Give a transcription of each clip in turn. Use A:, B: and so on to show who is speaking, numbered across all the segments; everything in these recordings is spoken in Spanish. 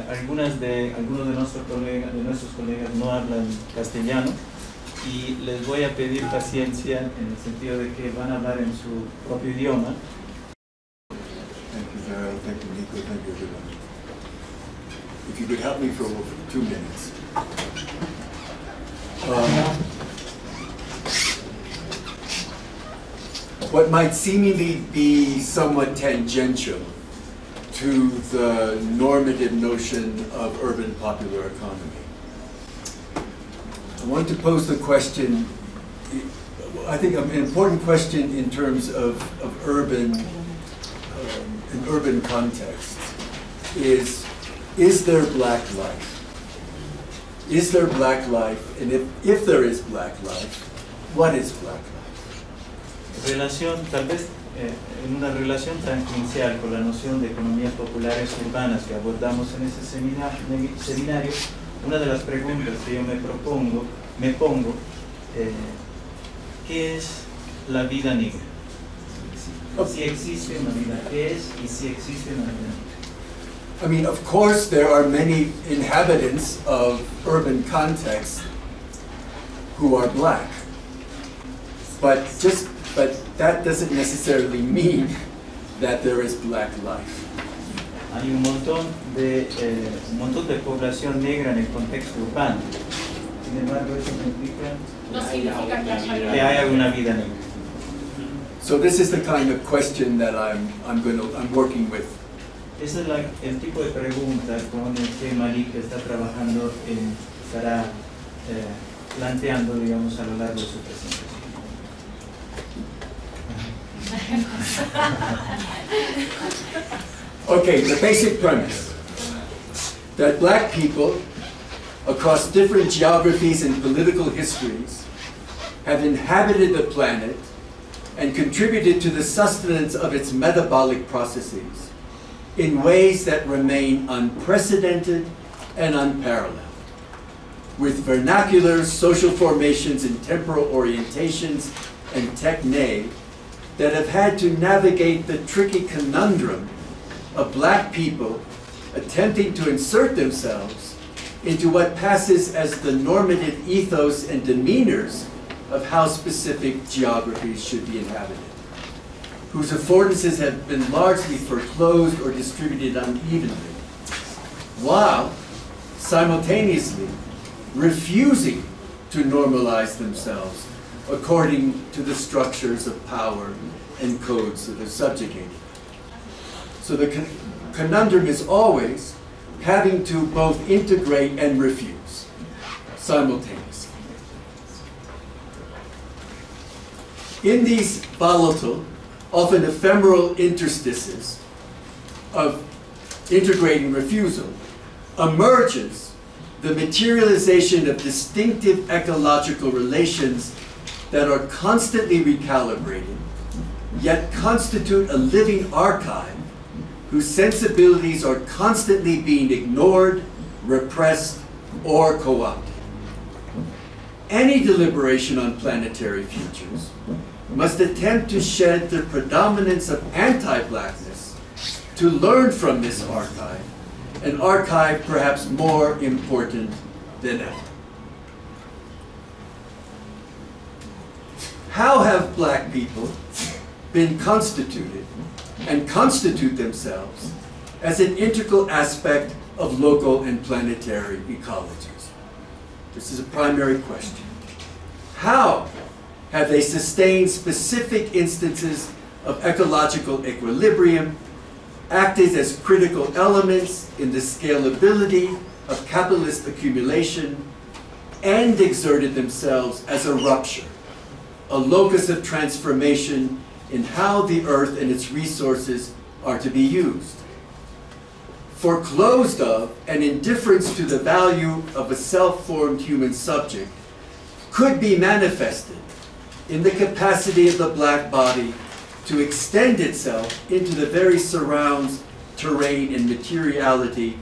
A: algunos de nuestros colegas no hablan castellano y les voy a pedir paciencia en el sentido de que van a hablar en su propio idioma.
B: Thank you, Gerald. Thank you, Nico. Thank you, everyone. If you could help me for 2 minutes. What might seemingly be somewhat tangential to the normative notion of urban popular economy. I want to pose the question, I think an important question in terms of urban, an urban context, is there black life? Is there black life? And if there is black life, what is black life?
A: Tal vez en una relación tangencial con la noción de economías populares urbanas que abordamos en ese seminario, una de las preguntas que yo me pongo, ¿qué es la vida negra? Si existe una vida, ¿qué es y si existe una vida negra?
B: I mean, of course, there are many inhabitants of urban contexts who are black, but that doesn't necessarily mean that there is black life.
A: Hay un montón de población negra en el contexto urbano. Sin embargo, eso
C: no significa
A: que haya una vida negra.
B: So this is the kind of question that I'm working with.
A: Ese es el tipo de pregunta con el que Malik estará planteando, digamos, a lo largo de su presentación.
B: Okay, the basic premise that black people across different geographies and political histories have inhabited the planet and contributed to the sustenance of its metabolic processes in ways that remain unprecedented and unparalleled, with vernaculars, social formations, and temporal orientations and techniques that have had to navigate the tricky conundrum of black people attempting to insert themselves into what passes as the normative ethos and demeanors of how specific geographies should be inhabited, whose affordances have been largely foreclosed or distributed unevenly, while simultaneously refusing to normalize themselves according to the structures of power and codes that are subjugated. So the conundrum is always having to both integrate and refuse simultaneously. In these volatile, often ephemeral interstices of integrating refusal emerges the materialization of distinctive ecological relations that are constantly recalibrated, yet constitute a living archive whose sensibilities are constantly being ignored, repressed, or co-opted. Any deliberation on planetary futures must attempt to shed the predominance of anti-blackness to learn from this archive, an archive perhaps more important than ever. How have black people been constituted and constitute themselves as an integral aspect of local and planetary ecologies? This is a primary question. How have they sustained specific instances of ecological equilibrium, acted as critical elements in the scalability of capitalist accumulation, and exerted themselves as a rupture, a locus of transformation in how the earth and its resources are to be used? Foreclosed of and indifference to the value of a self-formed human subject could be manifested in the capacity of the black body to extend itself into the very surrounds, terrain, and materiality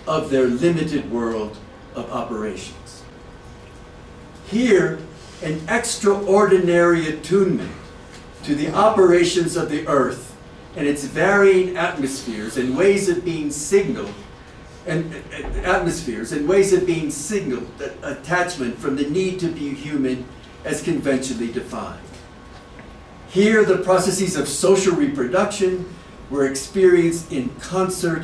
B: of their limited world of operations. Here, an extraordinary attunement to the operations of the earth and its varying atmospheres and ways of being signaled and atmospheres and ways of being signaled attachment from the need to be human as conventionally defined. Here, the processes of social reproduction were experienced in concert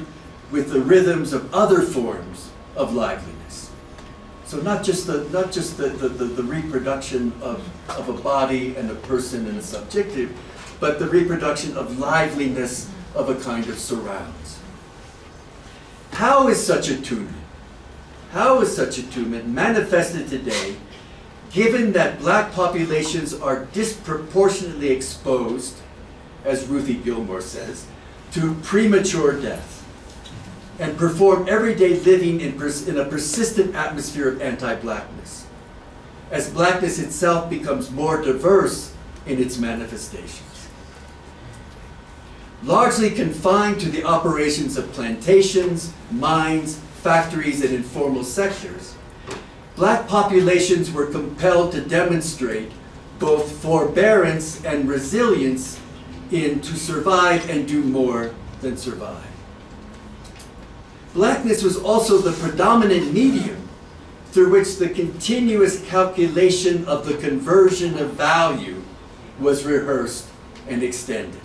B: with the rhythms of other forms of liveliness. So not just the reproduction of a body and a person and a subjective, but the reproduction of liveliness of a kind of surrounds. How is such attunement? How is such attunement manifested today, given that black populations are disproportionately exposed, as Ruthie Gilmore says, to premature death, and perform everyday living in a persistent atmosphere of anti-blackness, as blackness itself becomes more diverse in its manifestations? Largely confined to the operations of plantations, mines, factories, and informal sectors, black populations were compelled to demonstrate both forbearance and resilience to survive and do more than survive. Blackness was also the predominant medium through which the continuous calculation of the conversion of value was rehearsed and extended.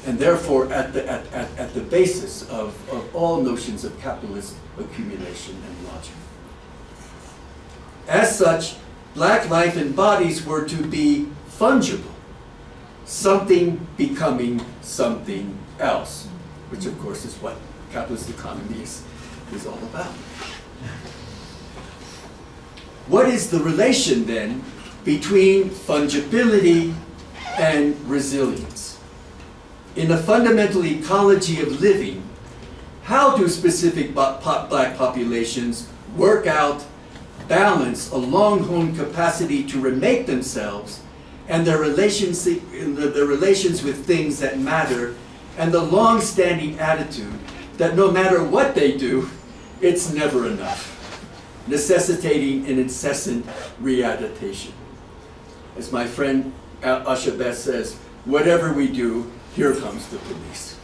B: And therefore at the basis of all notions of capitalist accumulation and logic. As such, black life and bodies were to be fungible, something becoming something else, which of course is what capitalist economy is all about. What is the relation then between fungibility and resilience? In a fundamental ecology of living, how do specific black populations work out, balance a long-honed capacity to remake themselves and their relations with things that matter, and the long-standing attitude that no matter what they do, it's never enough, necessitating an incessant readaptation? As my friend Asha Beth says, whatever we do, here comes the police.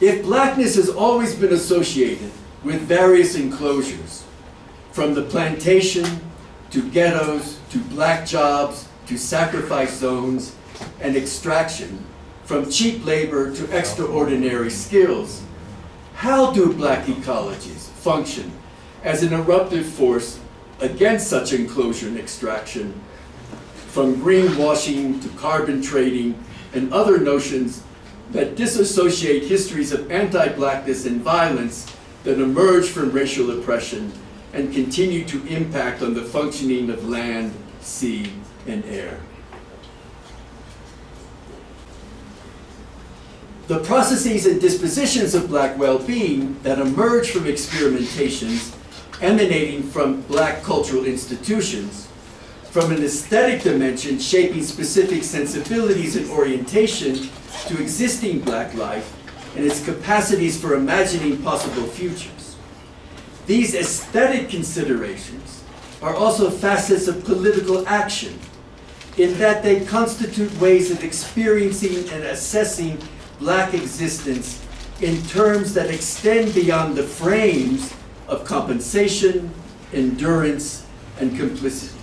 B: If blackness has always been associated with various enclosures, from the plantation to ghettos to black jobs to sacrifice zones and extraction, from cheap labor to extraordinary skills, how do black ecologies function as an eruptive force against such enclosure and extraction, from greenwashing to carbon trading and other notions that disassociate histories of anti-blackness and violence that emerge from racial oppression and continue to impact on the functioning of land, sea, and air? The processes and dispositions of black well-being that emerge from experimentations emanating from black cultural institutions, from an aesthetic dimension shaping specific sensibilities and orientation to existing black life and its capacities for imagining possible futures. These aesthetic considerations are also facets of political action, in that they constitute ways of experiencing and assessing black existence in terms that extend beyond the frames of compensation, endurance, and complicity.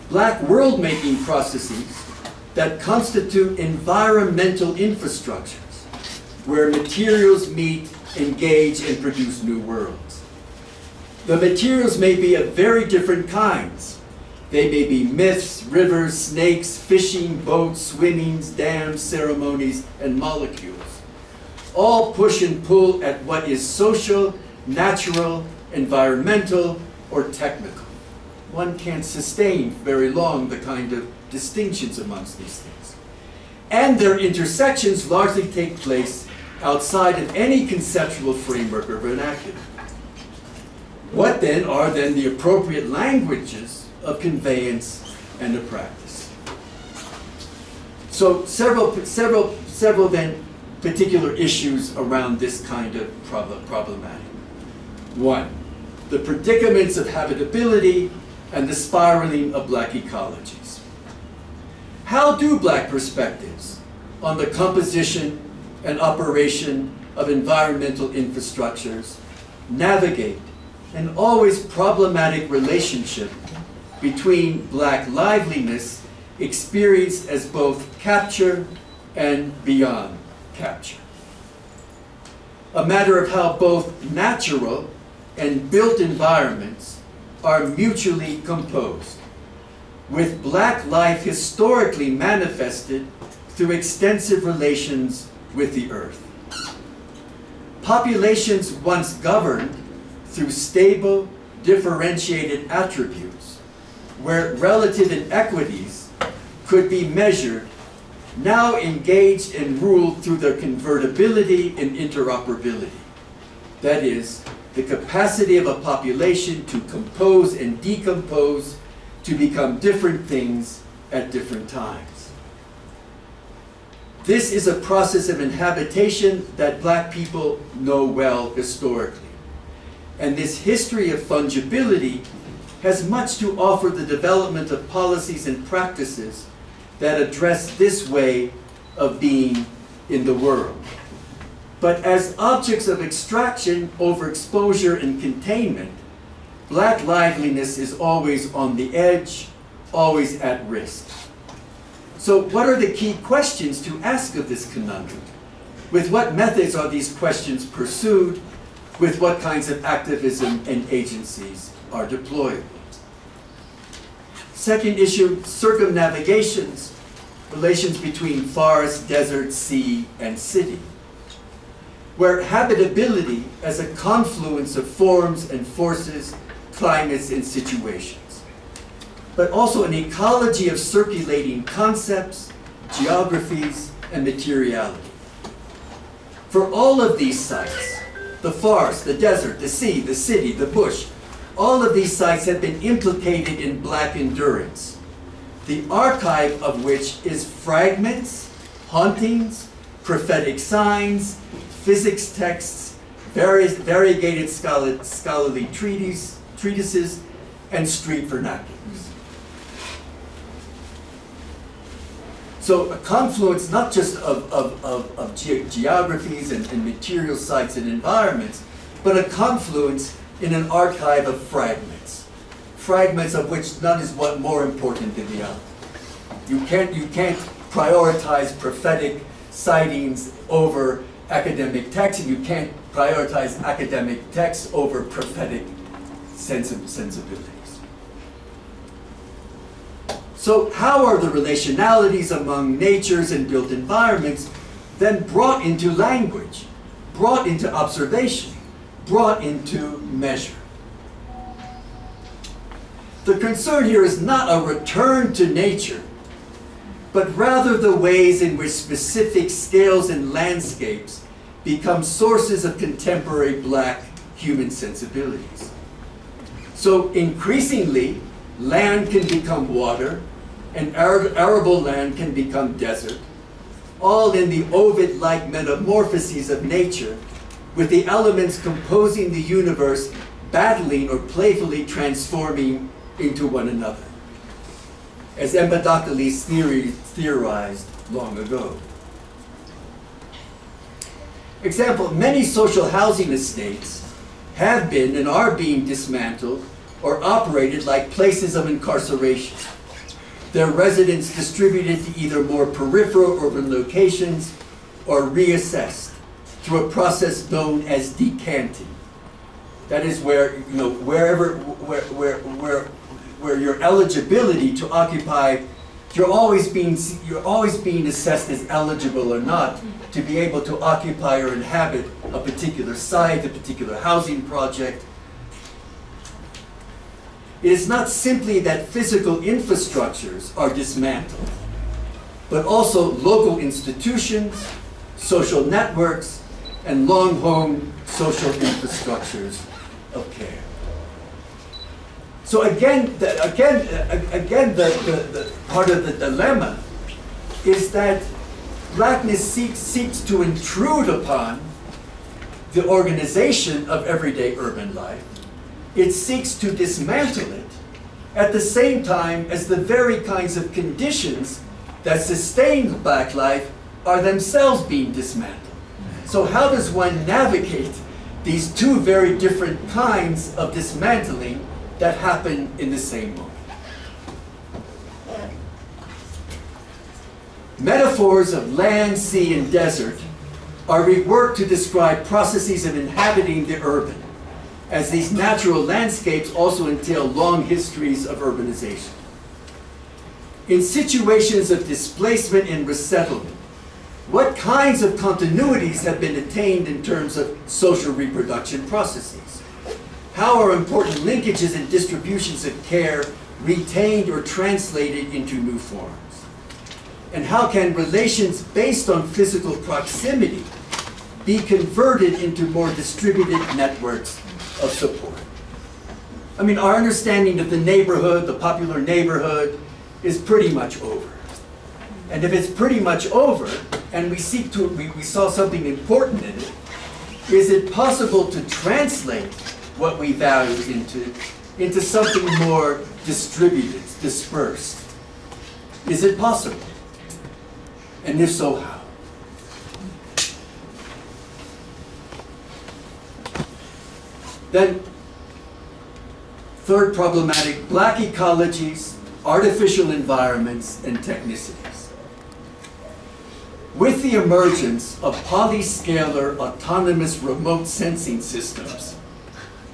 B: Black world-making processes that constitute environmental infrastructures where materials meet, engage, and produce new worlds. The materials may be of very different kinds. They may be myths, rivers, snakes, fishing, boats, swimmings, dams, ceremonies, and molecules. All push and pull at what is social, natural, environmental, or technical. One can't sustain very long the kind of distinctions amongst these things. And their intersections largely take place outside of any conceptual framework or vernacular. What then are the appropriate languages of conveyance and of practice? So several then particular issues around this kind of problematic. One, the predicaments of habitability and the spiraling of black ecologies. How do black perspectives on the composition and operation of environmental infrastructures navigate an always problematic relationship between black liveliness experienced as both capture and beyond capture? A matter of how both natural and built environments are mutually composed, with black life historically manifested through extensive relations with the earth. Populations once governed through stable, differentiated attributes, where relative inequities could be measured, now engaged and ruled through their convertibility and interoperability. That is, the capacity of a population to compose and decompose to become different things at different times. This is a process of inhabitation that black people know well historically. And this history of fungibility has much to offer the development of policies and practices that address this way of being in the world. But as objects of extraction, overexposure, and containment, black liveliness is always on the edge, always at risk. So what are the key questions to ask of this conundrum? With what methods are these questions pursued? With what kinds of activism and agencies are deployed? Second issue, circumnavigations, relations between forest, desert, sea, and city, where habitability as a confluence of forms and forces, climates, and situations, but also an ecology of circulating concepts, geographies, and materiality. For all of these sites, the forest, the desert, the sea, the city, the bush, all of these sites have been implicated in black endurance, the archive of which is fragments, hauntings, prophetic signs, physics texts, various variegated scholarly treatises, and street vernaculars. So a confluence not just of geographies and material sites and environments, but a confluence in an archive of fragments. Fragments of which none is one more important than the other. You can't prioritize prophetic sightings over academic texts, and you can't prioritize academic texts over prophetic sensibilities. So how are the relationalities among natures and built environments then brought into language, brought into observation, brought into measure? The concern here is not a return to nature, but rather the ways in which specific scales and landscapes become sources of contemporary black human sensibilities. So increasingly, land can become water, and arable land can become desert, all in the Ovid-like metamorphoses of nature, with the elements composing the universe battling or playfully transforming into one another, as Empedocles theorized long ago. Example, many social housing estates have been and are being dismantled or operated like places of incarceration, their residents distributed to either more peripheral urban locations or reassessed through a process known as decanting. That is where, you know, where your eligibility to occupy, you're always being assessed as eligible or not to be able to occupy or inhabit a particular site, a particular housing project. It is not simply that physical infrastructures are dismantled, but also local institutions, social networks, and long-home social infrastructures of care. So again, the part of the dilemma is that blackness seeks to intrude upon the organization of everyday urban life. It seeks to dismantle it at the same time as the very kinds of conditions that sustain black life are themselves being dismantled. So how does one navigate these two very different kinds of dismantling that happen in the same moment? Metaphors of land, sea, and desert are reworked to describe processes of inhabiting the urban, as these natural landscapes also entail long histories of urbanization. In situations of displacement and resettlement, what kinds of continuities have been attained in terms of social reproduction processes? How are important linkages and distributions of care retained or translated into new forms? And how can relations based on physical proximity be converted into more distributed networks of support? I mean, our understanding of the neighborhood, the popular neighborhood, is pretty much over. And if it's pretty much over, and we saw something important in it, is it possible to translate what we value into something more distributed, dispersed? Is it possible? And if so, how? Then, third problematic, black ecologies, artificial environments, and technicities. With the emergence of polyscalar autonomous remote sensing systems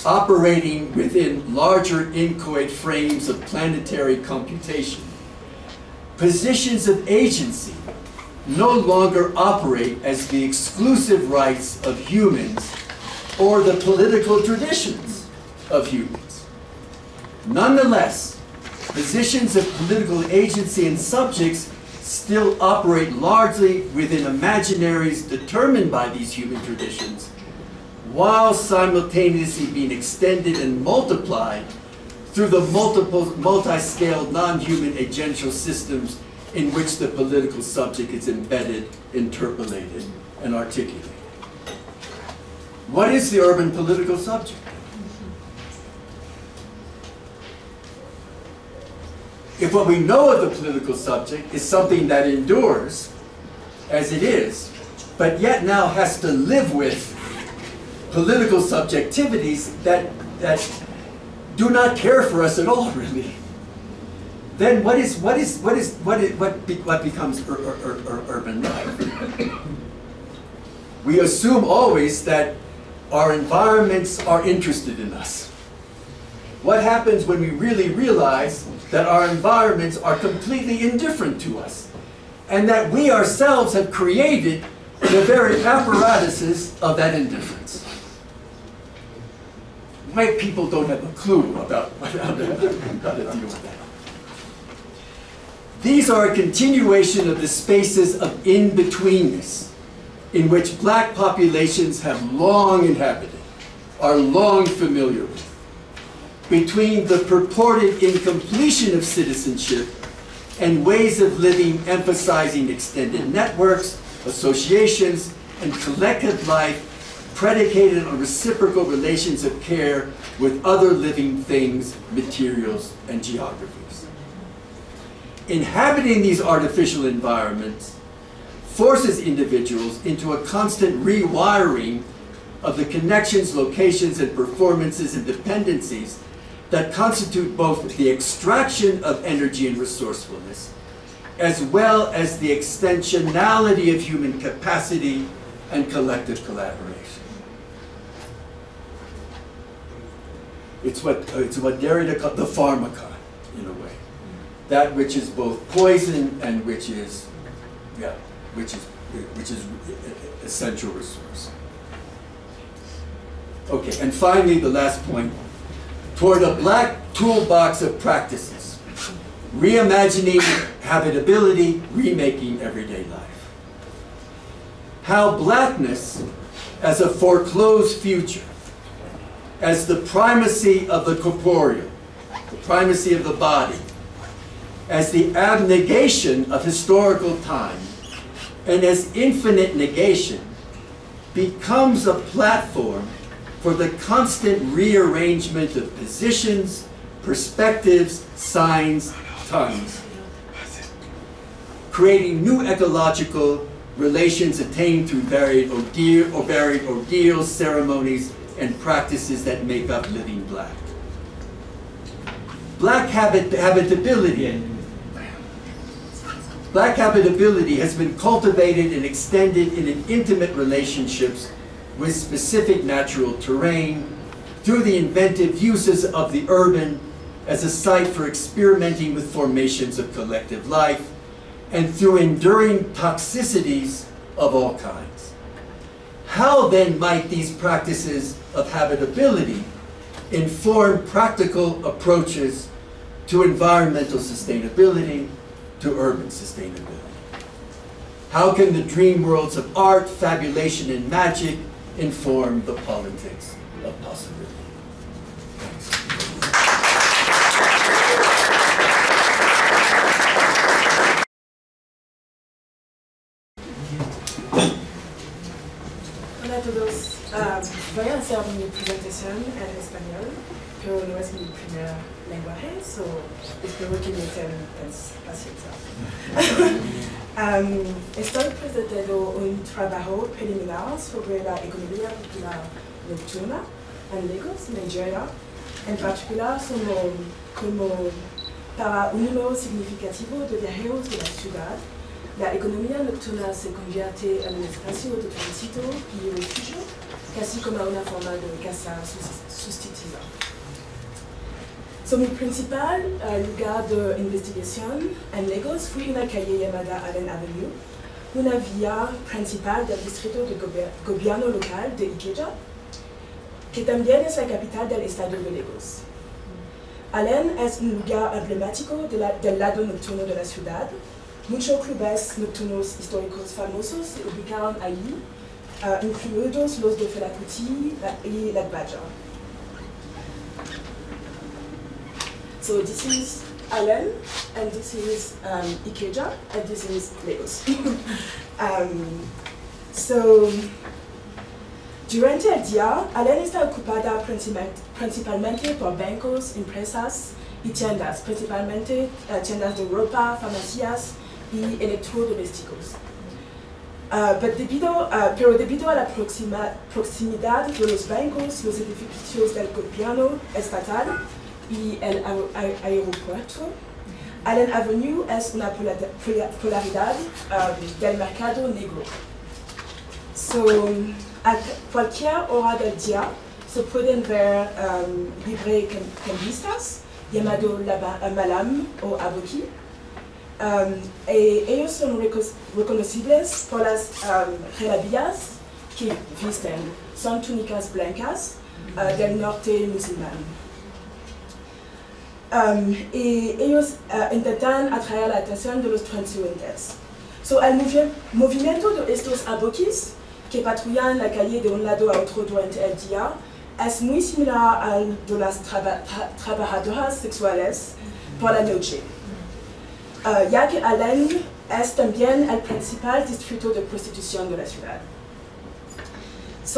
B: operating within larger inchoate frames of planetary computation, positions of agency no longer operate as the exclusive rights of humans or the political traditions of humans. Nonetheless, positions of political agency and subjects still operate largely within imaginaries determined by these human traditions, while simultaneously being extended and multiplied through the multi-scale non-human agential systems in which the political subject is embedded, interpolated, and articulated. What is the urban political subject? If what we know of the political subject is something that endures, as it is, but yet now has to live with political subjectivities that do not care for us at all, really, then what becomes urban life? We assume always that our environments are interested in us. What happens when we really realize that our environments are completely indifferent to us, and that we ourselves have created the very apparatuses of that indifference? White people don't have a clue about how to deal with that. These are a continuation of the spaces of in-betweenness in which black populations have long inhabited, are long familiar with, between the purported incompletion of citizenship and ways of living emphasizing extended networks, associations, and collective life predicated on reciprocal relations of care with other living things, materials, and geographies. Inhabiting these artificial environments forces individuals into a constant rewiring of the connections, locations, and performances and dependencies that constitute both the extraction of energy and resourcefulness, as well as the extensionality of human capacity and collective collaboration. It's what Derrida called the pharmacon, in a way. That which is both poison and which is essential resource. Okay, and finally, the last point, toward a black toolbox of practices, reimagining habitability, remaking everyday life. How blackness as a foreclosed future, as the primacy of the corporeal, the primacy of the body, as the abnegation of historical time, and as infinite negation, becomes a platform for the constant rearrangement of positions, perspectives, signs, tongues. creating new ecological relations attained through varied ordeals, ceremonies, and practices that make up living black. Black habitability has been cultivated and extended in intimate relationships with specific natural terrain through the inventive uses of the urban as a site for experimenting with formations of collective life, and through enduring toxicities of all kinds. How then might these practices of habitability inform practical approaches to environmental sustainability, to urban sustainability? How can the dream worlds of art, fabulation, and magic inform the politics of possibility? Thanks.
C: Hola a todos. Voy a hacer mi presentación en español, pero no es mi primer lenguaje, so espero que me tengan paciencia. Estoy presentando un trabajo preliminar sobre la economía popular nocturna en Lagos, Nigeria, en particular como para un número significativo de viajeros de la ciudad. La economía nocturna se convierte en un espacio de tránsito y refugio, casi como una forma de casa sustitutiva. Mi principal lugar de investigación en Lagos fue una calle llamada Allen Avenue, una vía principal del distrito de gobierno local de Ikeja, que también es la capital del estado de Lagos. Allen es un lugar emblemático del lado nocturno de la ciudad. Muchos clubes nocturnos históricos famosos se ubicaron allí, incluidos los de Fela Kuti y La Badger. So this is Allen, and this is Ikeja, and this is Lagos. Durante el día, Allen está ocupada principalmente por bancos, empresas y tiendas, principalmente tiendas de ropa, farmacias y electrodomésticos. Pero debido a la proximidad de los bancos, los edificios del gobierno estatal y el aeropuerto, Allen Avenue es una polaridad del mercado negro. A cualquier hora del día se pueden ver librecambistas llamados Malam o Aboki. Ellos son reconocibles por las relabías que visten. Son túnicas blancas del norte musulmán. Ellos intentan atraer la atención de los transeúntes. El movimiento de estos abokis que patrullan la calle de un lado a otro durante el día es muy similar al de las trabajadoras sexuales por la noche, ya que Allen es también el principal distrito de prostitución de la ciudad.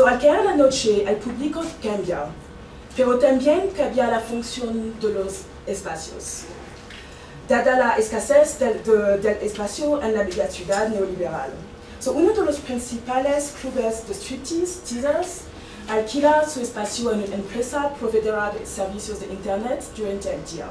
C: Al caer la noche, el público cambia, pero también cambia la función de los espacios, dada la escasez del espacio en la media ciudad neoliberal. Uno de los principales clubes de striptease alquila su espacio en una empresa proveedora de servicios de internet durante el día.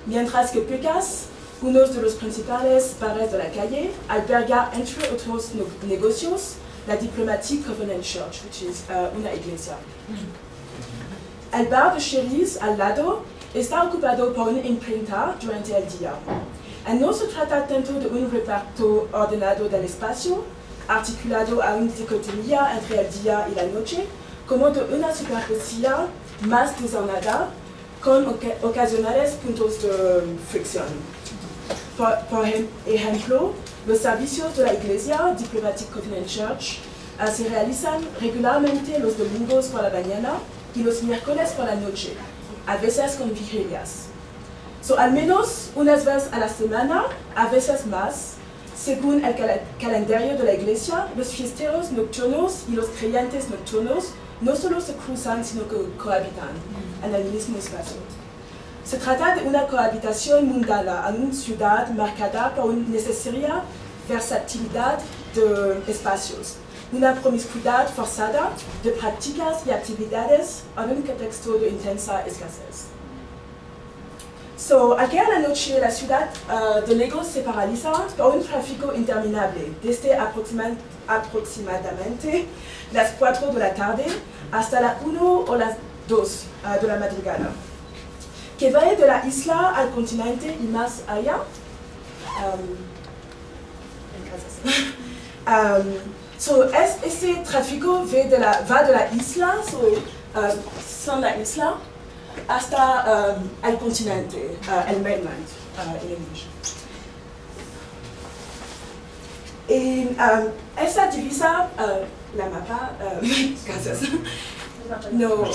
C: Mientras que Pecas, uno de los principales bares de la calle, alberga, entre otros negocios, la Diplomatic Covenant Church, que es una iglesia. El bar de Sherry's al lado está ocupado por una imprenta durante el día. No se trata tanto de un reparto ordenado del espacio, articulado a una dicotomía entre el día y la noche, como de una superficie más desordenada, con ocasionales puntos de fricción. Por ejemplo, los servicios de la iglesia Diplomatic Covenant Church se realizan regularmente los domingos por la mañana y los miércoles por la noche, a veces con vigilias. Al menos unas veces a la semana, a veces más, según el calendario de la iglesia, los fiesteros nocturnos y los creyentes nocturnos no solo se cruzan, sino que cohabitan en el mismo espacio. Se trata de una cohabitación mundana en una ciudad marcada por una necesaria versatilidad de espacios, una promiscuidad forzada de prácticas y actividades en un contexto de intensa escasez. Aquella noche la ciudad de Lagos se paraliza por un tráfico interminable, desde aproximadamente las 4 de la tarde hasta las 1 o las 2 de la madrugada, que va de la isla al continente y más allá. Ese tráfico va de la isla, son la isla, hasta el continente, el mainland en inglés. Y esa divisa, la mapa, gracias. No,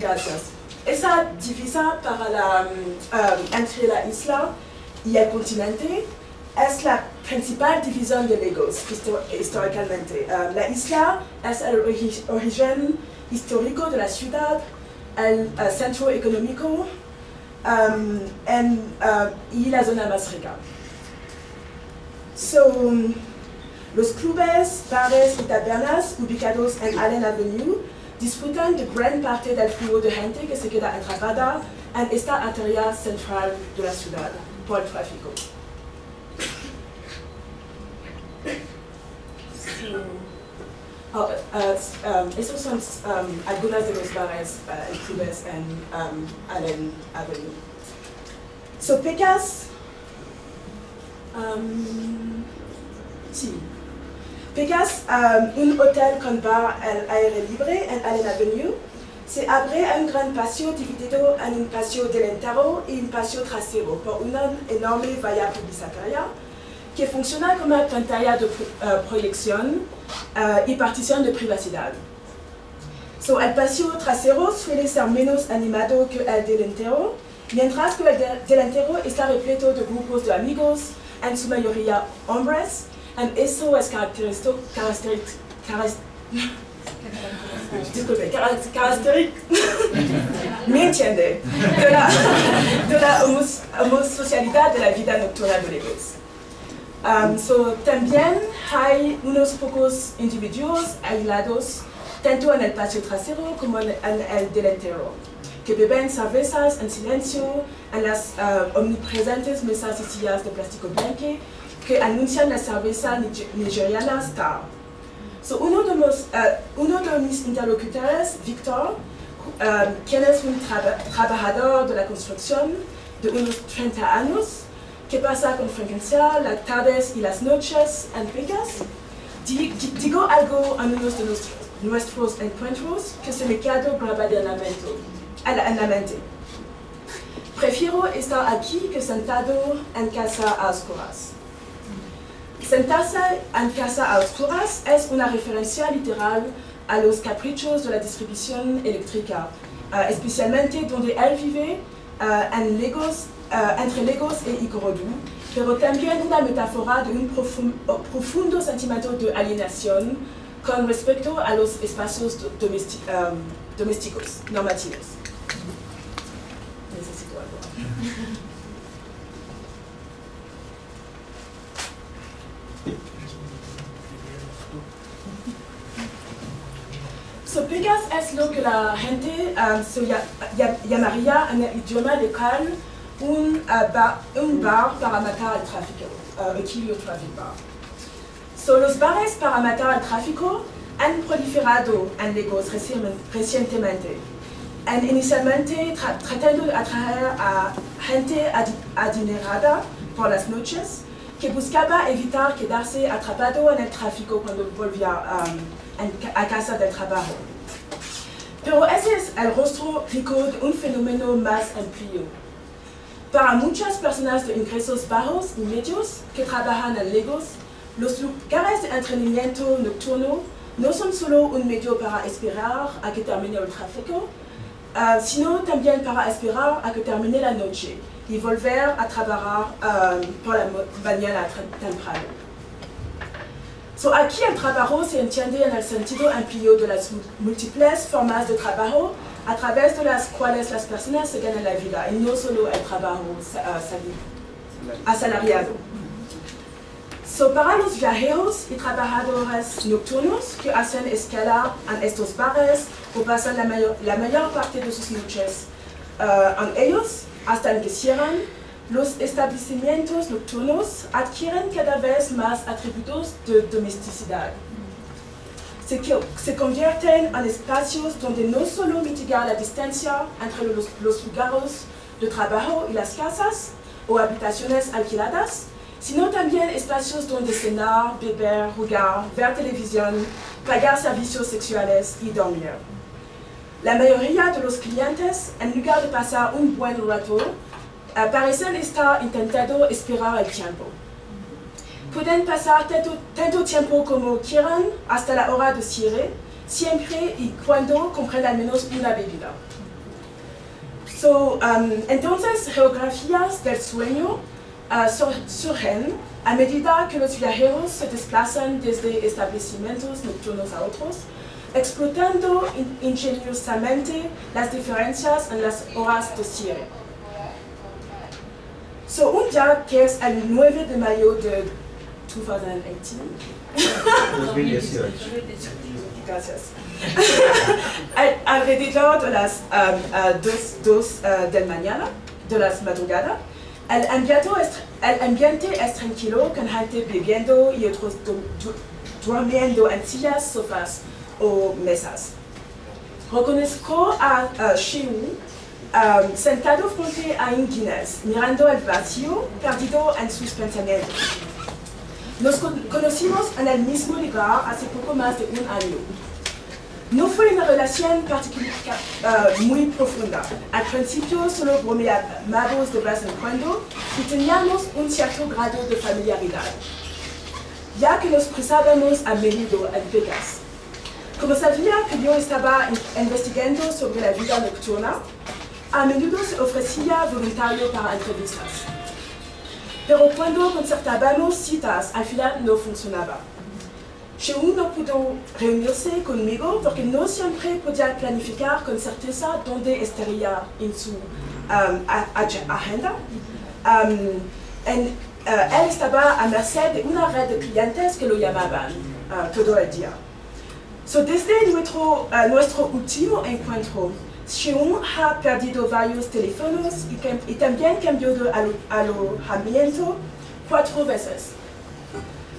C: gracias. Esa divisa entre la isla y el continente es la principal división de Lagos históricamente. La isla es el origen histórico de la ciudad, el centro económico y la zona más rica. Los clubes, bares y tabernas ubicados en Allen Avenue disfrutan de gran parte del flujo de gente que se queda atrapada en esta arteria central de la ciudad por el tráfico. Esos son algunos de los bares y clubes en Allen Avenue. Pecas, Pecas, un hotel con bar al aire libre en Allen Avenue, se abre un gran patio dividido en un patio delantero y un patio trasero por una enorme valla publicitaria que funciona como pantalla de proyección y partición de privacidad. El patio trasero suele ser menos animado que el delantero, mientras que el delantero está repleto de grupos de amigos, en su mayoría hombres, y eso es característico ¿me entiende? De la homosocialidad de la vida nocturna de Lagos. También hay unos pocos individuos aislados, tanto en el patio trasero como en el delantero, que beben cervezas en silencio en las omnipresentes mesas y sillas de plástico blanco que anuncian la cerveza nigeriana Star. Uno de mis interlocutores, Víctor, quien es un trabajador de la construcción de unos 30 años, que pasa con frecuencia las tardes y las noches en Pecas, digo algo en uno de nuestros encuentros que se me quedó grabado en la mente. Prefiero estar aquí que sentado en casa a oscuras. Sentarse en casa a oscuras es una referencia literal a los caprichos de la distribución eléctrica, especialmente donde él vive entre Lagos y Ikorodu, pero también una metáfora de un profundo sentimiento de alienación con respecto a los espacios domésticos, normativos. Necesito algo. Pecas es lo que la gente llamaría en el idioma local un bar para matar el tráfico, equilibrio traffic bar. Los bares para matar el tráfico han proliferado en Lagos recientemente, inicialmente tratando de atraer a gente adinerada por las noches que buscaba evitar quedarse atrapado en el tráfico cuando volvía a casa del trabajo. Pero ese es el rostro rico de un fenómeno más amplio. Para muchas personas de ingresos bajos y medios que trabajan en Lagos, los lugares de entretenimiento nocturno no son solo un medio para esperar a que termine el tráfico, sino también para esperar a que termine la noche y volver a trabajar por la mañana temprano. Aquí el trabajo se entiende en el sentido amplio de las múltiples formas de trabajo a través de las cuales las personas se ganan la vida y no solo el trabajo asalariado. Para los viajeros y trabajadores nocturnos que hacen escala en estos bares o pasan la mayor parte de sus noches en ellos hasta que cierran, los establecimientos nocturnos adquieren cada vez más atributos de domesticidad. Se convierten en espacios donde no solo mitigar la distancia entre los lugares de trabajo y las casas o habitaciones alquiladas, sino también espacios donde cenar, beber, jugar, ver televisión, pagar servicios sexuales y dormir. La mayoría de los clientes, en lugar de pasar un buen rato, parecen estar intentando esperar el tiempo. Pueden pasar tanto tiempo como quieran hasta la hora de cierre, siempre y cuando compren al menos una bebida. Entonces, geografías del sueño surgen a medida que los viajeros se desplazan desde establecimientos nocturnos a otros, explotando ingeniosamente las diferencias en las horas de cierre. Un día que es el 9 de mayo de
A: 2018.
C: Gracias. Alrededor de las 2 de la madrugada, el ambiente es tranquilo con gente bebiendo y otros durmiendo en sillas, sofás o mesas. Reconozco a Sheung sentado frente a un Guinness, mirando el vacío, perdido en sus pensamientos. Nos conocimos en el mismo lugar hace poco más de un año. No fue una relación muy profunda. Al principio solo bromeábamos de vez en cuando y teníamos un cierto grado de familiaridad, ya que nos cruzábamos a menudo en Pegas. Como sabía que yo estaba investigando sobre la vida nocturna, a menudo se ofrecía voluntario para entrevistas. Pero cuando concertábamos citas, al final no funcionaba. Sheung no pudo reunirse conmigo porque no siempre podía planificar con certeza dónde estaría en su agenda. Él estaba a merced de una red de clientes que lo llamaban todo el día. Desde nuestro último encuentro, Sheung ha perdido varios teléfonos y también cambió de alojamiento 4 veces.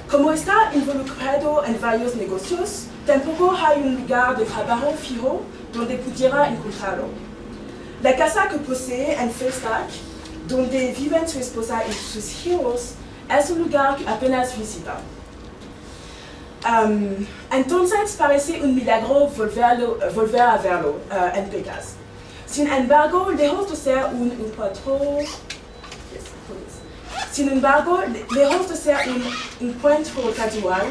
C: Como está involucrado en varios negocios, tampoco hay un lugar de trabajo fijo donde pudiera encontrarlo. La casa que posee en Festac, donde viven su esposa y sus hijos, es un lugar que apenas visita. Entonces parece un milagro volver a verlo en Pegas. Sin embargo, lejos de ser un encuentro casual,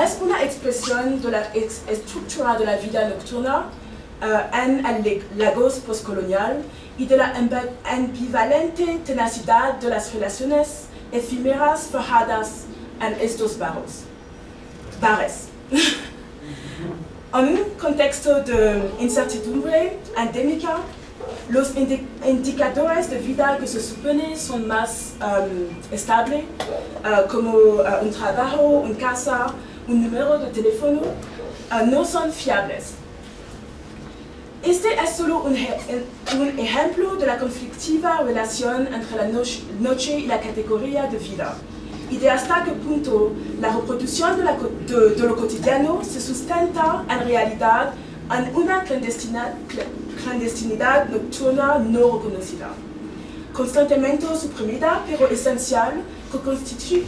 C: es una expresión de la estructura de la vida nocturna en el Lagos postcolonial y de la ambivalente tenacidad de las relaciones efímeras forjadas en estos bares. En un contexto de incertidumbre endémica, los indicadores de vida que se supone son más estables, como un trabajo, una casa, un número de teléfono, no son fiables. Este es solo un ejemplo de la conflictiva relación entre la noche y la categoría de vida, y de hasta qué punto la reproducción de lo cotidiano se sustenta en realidad en una clandestinidad nocturna no reconocida, constantemente suprimida, pero esencial, que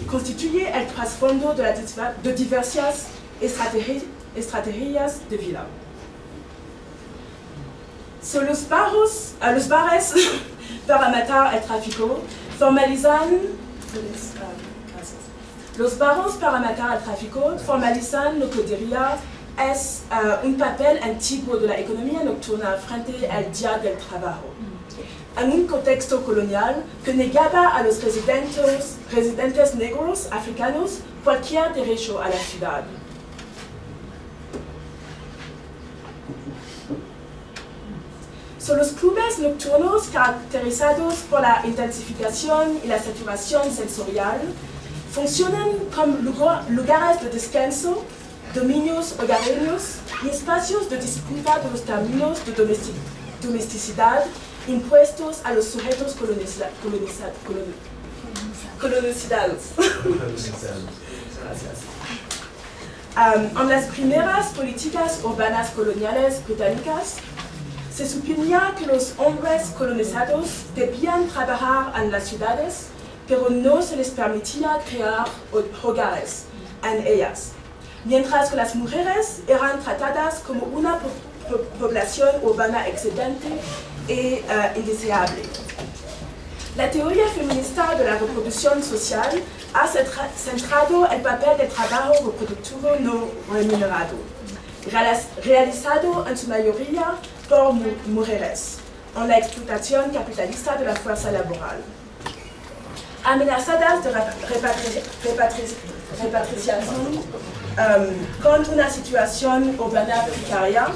C: constituye el trasfondo de diversas estrategias de vida. Los bares para matar el tráfico formalizan lo que diría es un papel antiguo de la economía nocturna frente al Día del Trabajo, en un contexto colonial que negaba a los residentes negros africanos cualquier derecho a la ciudad. Son los clubes nocturnos caracterizados por la intensificación y la saturación sensorial funcionan como lugares de descanso, dominios hogareños y espacios de disputa de los términos de domesticidad impuestos a los sujetos colonizados. Gracias. En las primeras políticas urbanas coloniales británicas, se suponía que los hombres colonizados debían trabajar en las ciudades, pero no se les permitía crear hogares en ellas, mientras que las mujeres eran tratadas como una población urbana excedente e indeseable. La teoría feminista de la reproducción social ha centrado el papel del trabajo reproductivo no remunerado, realizado en su mayoría por mujeres, en la explotación capitalista de la fuerza laboral. Amenazadas de repatriación con una situación urbana precaria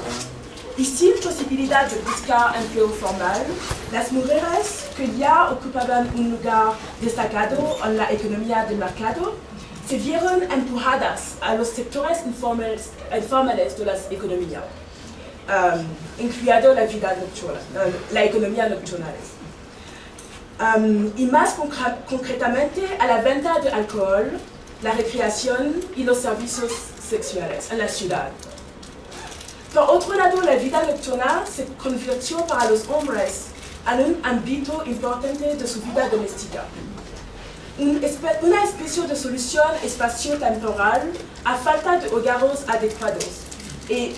C: y sin posibilidad de buscar empleo formal, las mujeres que ya ocupaban un lugar destacado en la economía de mercado se vieron empujadas a los sectores informales de la economía, incluido la vida nocturna, la economía nocturna. Y más concretamente a la venta de alcohol, la recreación y los servicios sexuales en la ciudad. Por otro lado, la vida nocturna se convirtió para los hombres en un ámbito importante de su vida doméstica. Una especie de solución espacio-temporal a falta de hogares adecuados. Y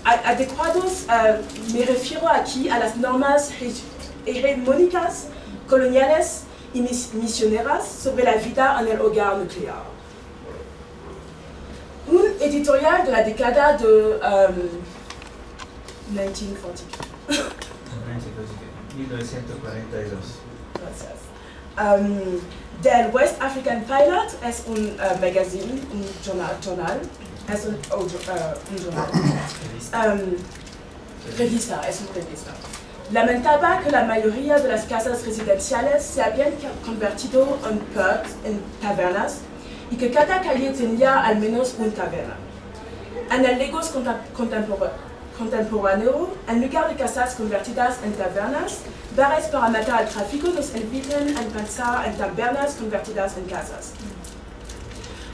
C: adecuados me refiero aquí a las normas hegemónicas, coloniales y misioneras sobre la vida en el hogar nuclear. Un editorial de la década de
A: 1942.
C: Gracias. Del West African Pilot es un magazine, un journal, es un journal. Revista, es una revista. Lamentaba que la mayoría de las casas residenciales se habían convertido en pubs, en tabernas, y que cada calle tenía al menos una taberna. En el Lagos contemporáneo, en lugar de casas convertidas en tabernas, bares para matar al tráfico nos invitan a pensar en tabernas convertidas en casas.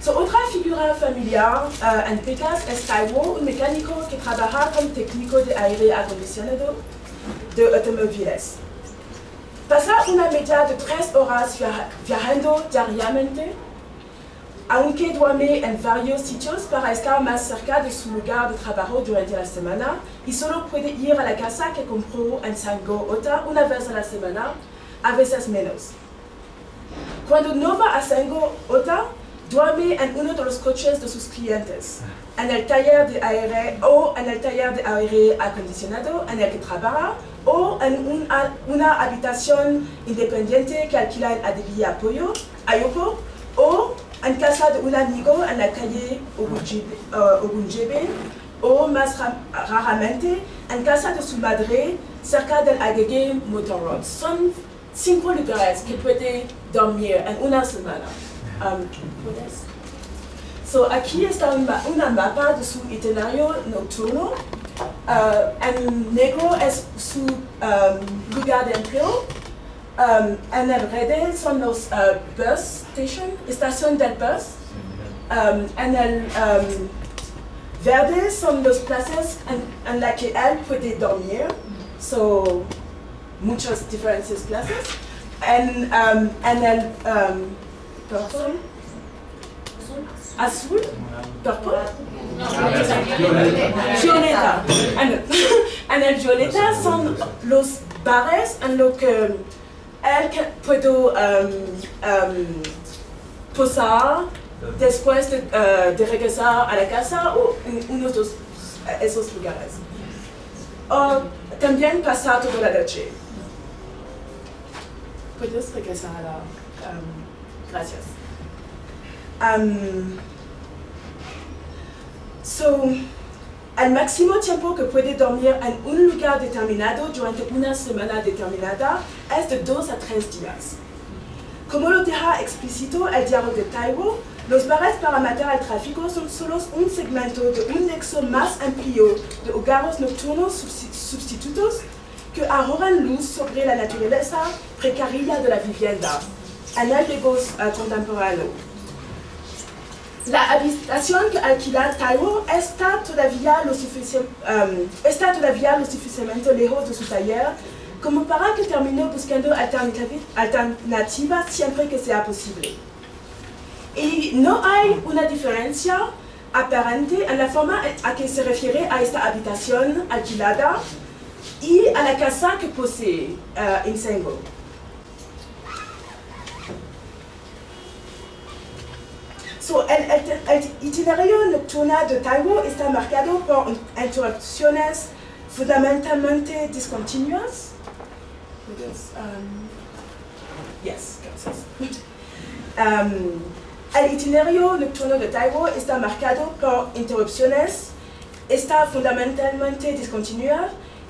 C: Otra figura familiar en Pecas es Taiwo, un mecánico que trabaja como técnico de aire acondicionado de automóviles. Pasa una media de 3 horas viajando diariamente, aunque duerme en varios sitios para estar más cerca de su lugar de trabajo durante la semana y solo puede ir a la casa que compró en Sango Ota una vez a la semana, a veces menos. Cuando no va a Sango Ota, duerme en uno de los coches de sus clientes, en el taller de aire o en el taller de aire acondicionado en el que trabaja, o en una habitación independiente que alquila en Adebia Ayopo, o en casa de un amigo en la calle Ogunjebe, o más raramente en casa de su madre cerca del Agege Motor Road. Son 5 lugares que puede dormir en una semana. Aquí está una mapa de su itinerario nocturno. En negro es su lugar de empleo. En el verde son los bus station, estación del bus. En el verde son las plazas en las que él puede dormir. Muchas diferentes plazas. En el purple, azul, purple, violeta. En el violeta son los bares en los que él puede posar después de regresar a la casa o en uno de esos lugares. O también pasar toda la noche. ¿Puedes regresar a la... gracias. El máximo tiempo que puede dormir en un lugar determinado durante una semana determinada es de 2 a 3 días. Como lo deja explícito el diario de Taiwo, los bares para matar al tráfico son solo un segmento de un nexo más amplio de hogares nocturnos sustitutos que arrojan luz sobre la naturaleza precaria de la vivienda en el Lagos contemporáneo. La habitación que alquila Taiwo está todavía lo suficientemente lejos de su taller como para que termine buscando alternativas siempre que sea posible. Y no hay una diferencia aparente en la forma a que se refiere a esta habitación alquilada y a la casa que posee Insengo. El itinerario nocturno de Taiwo está marcado por interrupciones fundamentalmente discontinuas. El itinerario nocturno de Taiwo está marcado por interrupciones, está fundamentalmente discontinua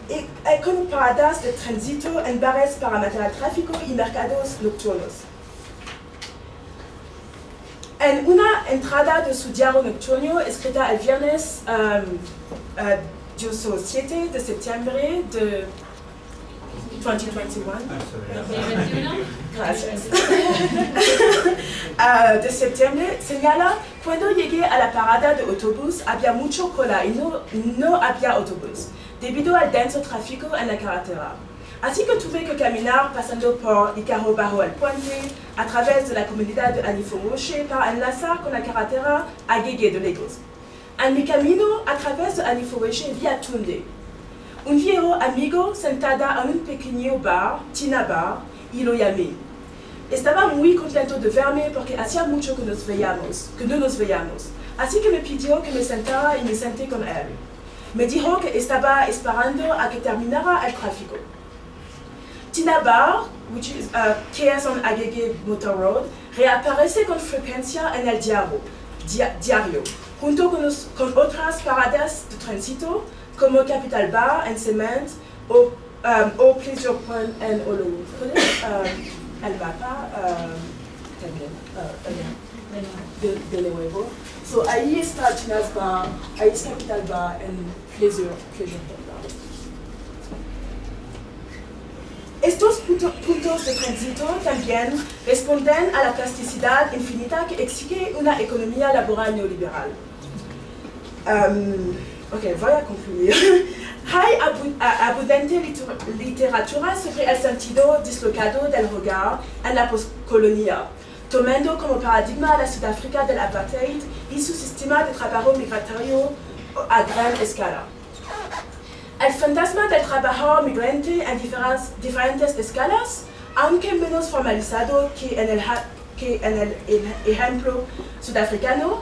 C: y con paradas de tránsito en bares para matar al tráfico y mercados nocturnos. En una entrada de su diario nocturno escrita el viernes 17 de septiembre de 2021. Gracias. De septiembre señala: cuando llegué a la parada de autobús había mucho cola y no había autobús, debido al denso tráfico en la carretera. Así que tuve que caminar pasando por Icaro bajo el puente, a través de la comunidad de Anifowoche para enlazar con la carretera Agege de Lagos. En mi camino a través de Anifowoche vi a Tunde, un viejo amigo sentada en un pequeño bar, Tina Bar, y lo llamé. Estaba muy contento de verme porque hacía mucho que no nos veíamos, así que me pidió que me sentara y me senté con él. Me dijo que estaba esperando a que terminara el tráfico. Tina Bar, que es en Agege Motor Road, reaparece con frecuencia en el diario, junto con otras paradas de tránsito como Capital Bar en Cement o Pleasure Point en Olowu. El mapa también de nuevo. Ahí está Tina's Bar, ahí está Capital Bar en Pleasure Point. Estos puntos de tránsito también responden a la plasticidad infinita que exige una economía laboral neoliberal. Voy a concluir. Hay abundante literatura sobre el sentido dislocado del hogar en la postcolonia, tomando como paradigma la Sudáfrica del apartheid y su sistema de trabajo migratorio a gran escala. El fantasma del trabajador migrante en diferentes escalas, aunque menos formalizado que en el ejemplo sudafricano,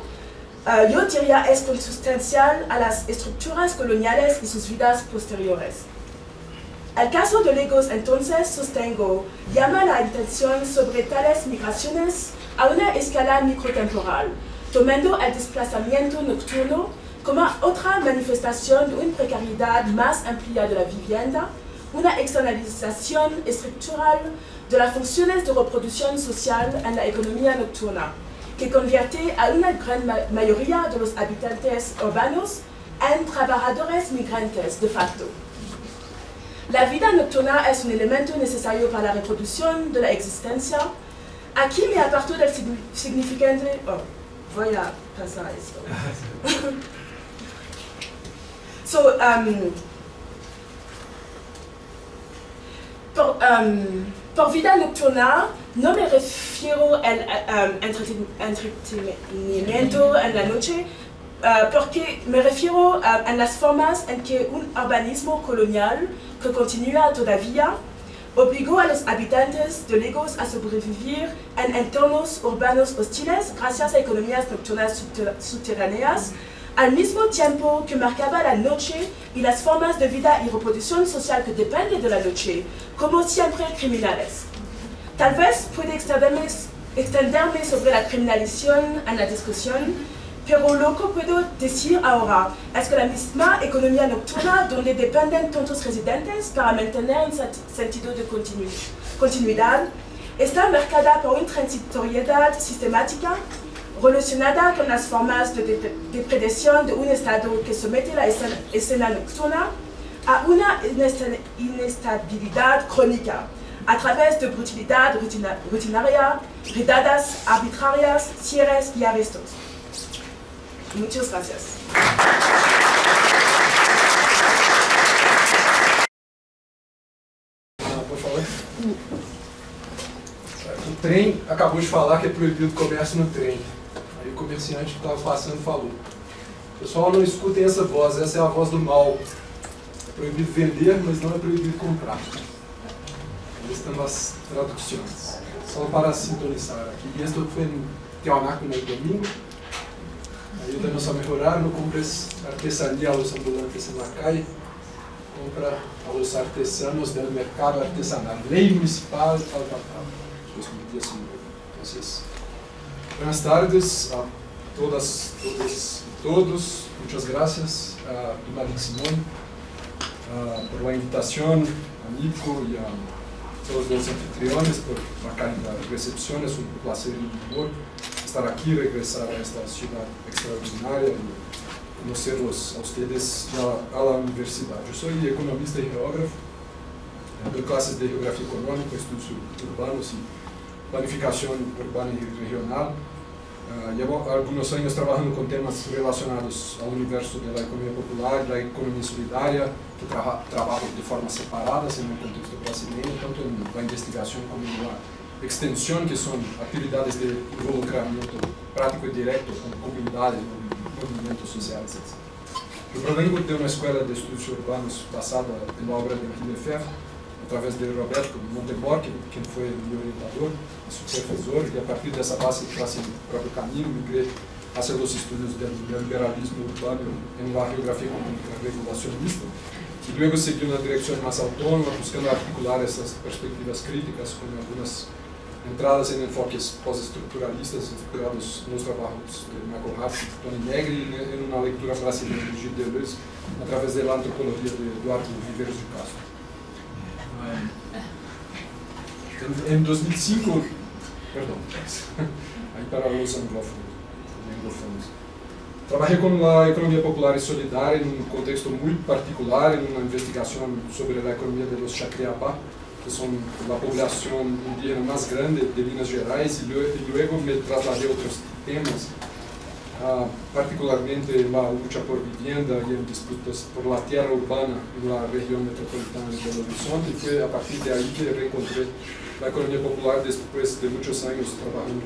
C: yo diría es consustancial a las estructuras coloniales y sus vidas posteriores. El caso de Lagos, entonces, sostengo, llama la atención sobre tales migraciones a una escala microtemporal, tomando el desplazamiento nocturno como otra manifestación de una precariedad más amplia de la vivienda, una externalización estructural de las funciones de reproducción social en la economía nocturna, que convierte a una gran mayoría de los habitantes urbanos en trabajadores migrantes de facto. La vida nocturna es un elemento necesario para la reproducción de la existencia. Aquí me aparto del significante... voy a pasar esto. Por vida nocturna no me refiero al entretenimiento en la noche, porque me refiero a las formas en que un urbanismo colonial que continúa todavía obligó a los habitantes de Lagos a sobrevivir en entornos urbanos hostiles gracias a economías nocturnas subterráneas, al mismo tiempo que marcaba la noche y las formas de vida y reproducción social que dependen de la noche, como siempre criminales. Tal vez pueda extenderme sobre la criminalización en la discusión, pero lo que puedo decir ahora es que la misma economía nocturna, donde dependen tantos residentes para mantener un sentido de continuidad, está marcada por una transitoriedad sistemática relacionada con las formas de depredación de un Estado que somete la escena nocturna a una inestabilidad crónica a través de brutalidad rutinaria, redadas arbitrarias, cierres y arrestos. Muchas gracias.
D: Por favor. O trem acabou de falar que é proibido o comércio no trem. Aí o comerciante que estava passando falou: pessoal, não escutem essa voz, essa é a voz do mal. É proibido vender, mas não é proibido comprar. Aí estão as traduções. Só para sintonizar aqui. E esto foi em Tiahuanaco no domingo. Ayúdanos a mejorar, no compres artesanía a los ambulantes en la calle, compra a los artesanos del mercado artesanal. Ley municipal, tal, 2019. Entonces, buenas tardes a todas, todos y todos. Muchas gracias a Malik Simón por la invitación, a Nico y a todos los anfitriones por la cálida recepción. Es un placer y un honor estar aquí, regresar a esta ciudad extraordinaria y conocerlos a ustedes y a la universidad. Yo soy economista y geógrafo, doy clases de geografía económica, estudios urbanos y planificación urbana y regional. Llevo algunos años trabajando con temas relacionados al universo de la economía popular, la economía solidaria, que trabajo de formas separadas en el contexto brasileño, tanto en la investigación como en la extensión, que son actividades de involucramiento práctico y directo con comunidades, movimientos sociales, etc. Yo provengo de una escuela de estudios urbanos basada en la obra de Henri Lefebvre, a través de Roberto Montemor, quien fue mi orientador y su profesor, y a partir de esa base tracé mi propio camino, migré hacia los estudios del liberalismo urbano en la geografía económica regulacionista, y luego seguí una dirección más autónoma, buscando articular esas perspectivas críticas con algunas entradas en enfoques postestructuralistas inspirados en los trabajos de Michael Hart y Tony Negri, en una lectura brasileña de Gilles Deleuze a través de la antropología de Eduardo Viveros de Castro. En 2005, perdón, ahí para los anglófonos, trabajé con la economía popular y solidaria en un contexto muy particular, en una investigación sobre la economía de los Chacreapá, que son la población indígena más grande de Minas Gerais, y luego me trasladé a otros temas, particularmente la lucha por vivienda y en disputas por la tierra urbana en la región metropolitana de Belo Horizonte, y fue a partir de ahí que reencontré la economía popular después de muchos años trabajando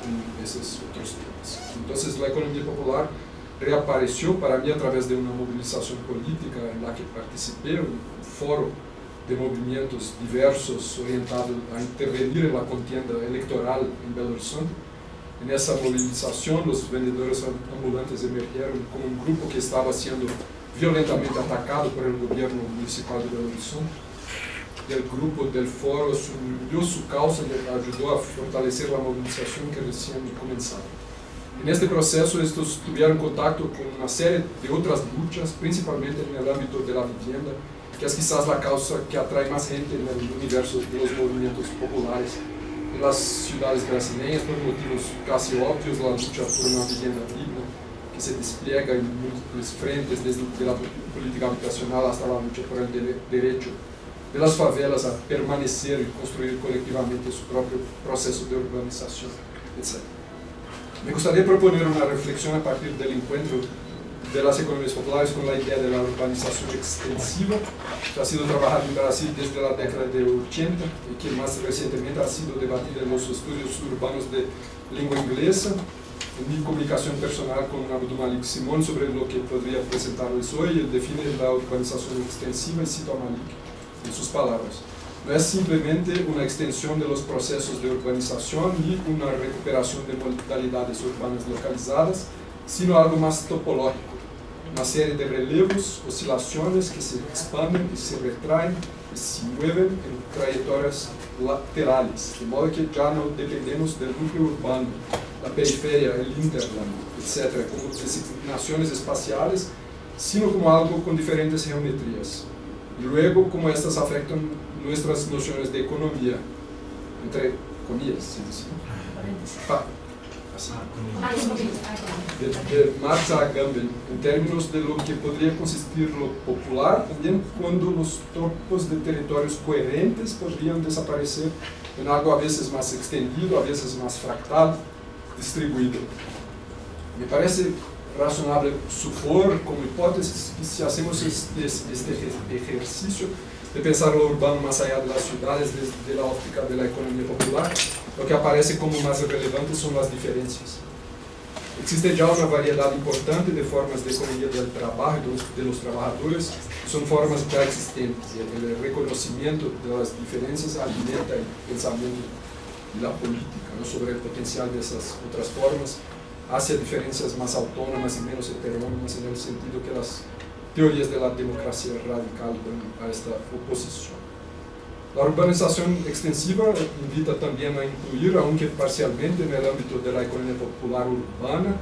D: en esos otros temas. Entonces la economía popular reapareció para mí a través de una movilización política en la que participé, un foro de movimientos diversos orientados a intervenir en la contienda electoral en Belo Horizonte. En esa movilización, los vendedores ambulantes emergieron como un grupo que estaba siendo violentamente atacado por el gobierno municipal de Belo Horizonte. El grupo del foro unió su causa y ayudó a fortalecer la movilización que recién comenzaba. En este proceso, estos tuvieron contacto con una serie de otras luchas, principalmente en el ámbito de la vivienda, que es quizás la causa que atrae más gente en el universo de los movimientos populares. En las ciudades brasileñas, por motivos casi obvios, la lucha por una vivienda digna, que se despliega en múltiples frentes, desde la política habitacional hasta la lucha por el derecho de las favelas a permanecer y construir colectivamente su propio proceso de urbanización, etc. Me gustaría proponer una reflexión a partir del encuentro de las economías populares con la idea de la urbanización extensiva, que ha sido trabajada en Brasil desde la década de 80 y que más recientemente ha sido debatida en los estudios urbanos de lengua inglesa. En mi comunicación personal con Abdul-Malik Simón sobre lo que podría presentarles hoy, él define la urbanización extensiva y cito a Malik en sus palabras: no es simplemente una extensión de los procesos de urbanización ni una recuperación de modalidades urbanas localizadas, sino algo más topológico, una serie de relevos, oscilaciones que se expanden y se retraen y se mueven en trayectorias laterales, de modo que ya no dependemos del núcleo urbano, la periferia, el hinterland, etc., como designaciones espaciales, sino como algo con diferentes geometrías. Y luego, como estas afectan nuestras nociones de economía, entre comillas, se dice. De Marx a Agamben, en términos de lo que podría consistir lo popular, también cuando los topos de territorios coherentes podrían desaparecer en algo a veces más extendido, a veces más fractal, distribuido. Me parece razonable supor, como hipótesis, que si hacemos este ejercicio de pensar lo urbano más allá de las ciudades desde la óptica de la economía popular, lo que aparece como más relevante son las diferencias. Existe ya una variedad importante de formas de economía del trabajo y de los trabajadores, que son formas ya existentes, y el reconocimiento de las diferencias alimenta el pensamiento y la política, ¿no?, sobre el potencial de esas otras formas, hacia diferencias más autónomas y menos heterónomas, en el sentido que las teorías de la democracia radical dan a esta oposición. La urbanización extensiva invita también a incluir, aunque parcialmente en el ámbito de la economía popular urbana,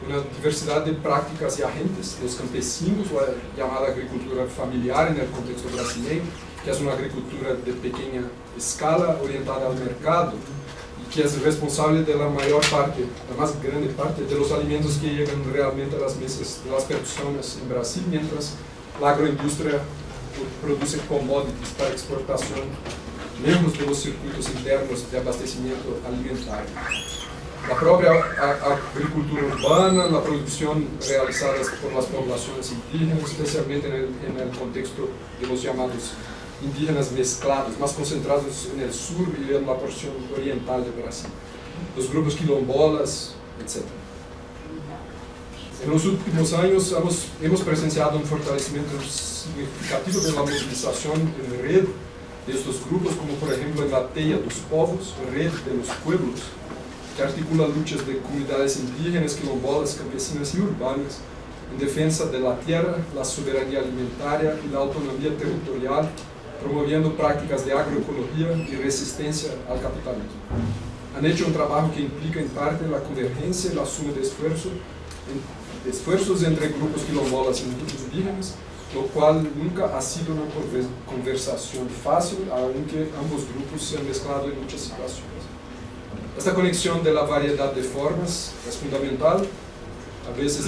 D: una diversidad de prácticas y agentes, los campesinos, la llamada agricultura familiar en el contexto brasileño, que es una agricultura de pequeña escala orientada al mercado, que es responsable de la mayor parte, la más grande parte de los alimentos que llegan realmente a las mesas de las personas en Brasil, mientras la agroindustria produce commodities para exportación lejos de los circuitos internos de abastecimiento alimentario. La propia agricultura urbana, la producción realizada por las poblaciones indígenas, especialmente en el contexto de los llamados indígenas mezclados, más concentrados en el sur y en la porción oriental de Brasil, los grupos quilombolas, etc. En los últimos años hemos presenciado un fortalecimiento significativo de la movilización en red de estos grupos, como por ejemplo en la Teia dos Povos, Red de los Pueblos, que articula luchas de comunidades indígenas, quilombolas, campesinas y urbanas en defensa de la tierra, la soberanía alimentaria y la autonomía territorial, promoviendo prácticas de agroecología y resistencia al capitalismo. Han hecho un trabajo que implica en parte la convergencia y la suma de esfuerzos entre grupos quilombolas y indígenas, lo cual nunca ha sido una conversación fácil, aunque ambos grupos se han mezclado en muchas situaciones. Esta conexión de la variedad de formas es fundamental. A veces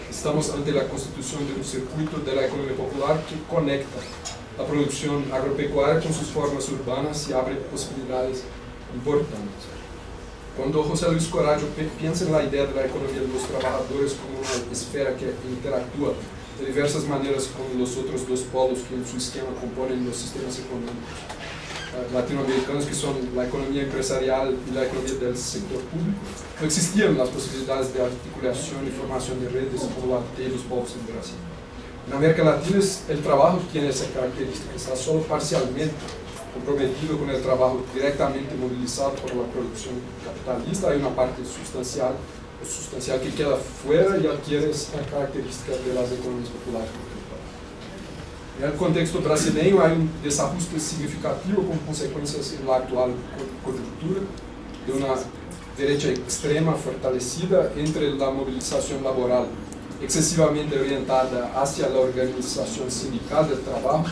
D: estamos ante la constitución de un circuito de la economía popular que conecta la producción agropecuaria con sus formas urbanas y abre posibilidades importantes. Cuando José Luis Coraggio piensa en la idea de la economía de los trabajadores como una esfera que interactúa de diversas maneras con los otros dos polos que en su esquema componen los sistemas económicos latinoamericanos, que son la economía empresarial y la economía del sector público, no existían las posibilidades de articulación y formación de redes como la de los povos en Brasil. En América Latina el trabajo tiene esa característica, está solo parcialmente comprometido con el trabajo directamente movilizado por la producción capitalista. Hay una parte sustancial que queda fuera y adquiere esta característica de las economías populares. En el contexto brasileño hay un desajuste significativo con consecuencias en la actual coyuntura de una derecha extrema fortalecida entre la movilización laboral excesivamente orientada hacia la organización sindical del trabajo,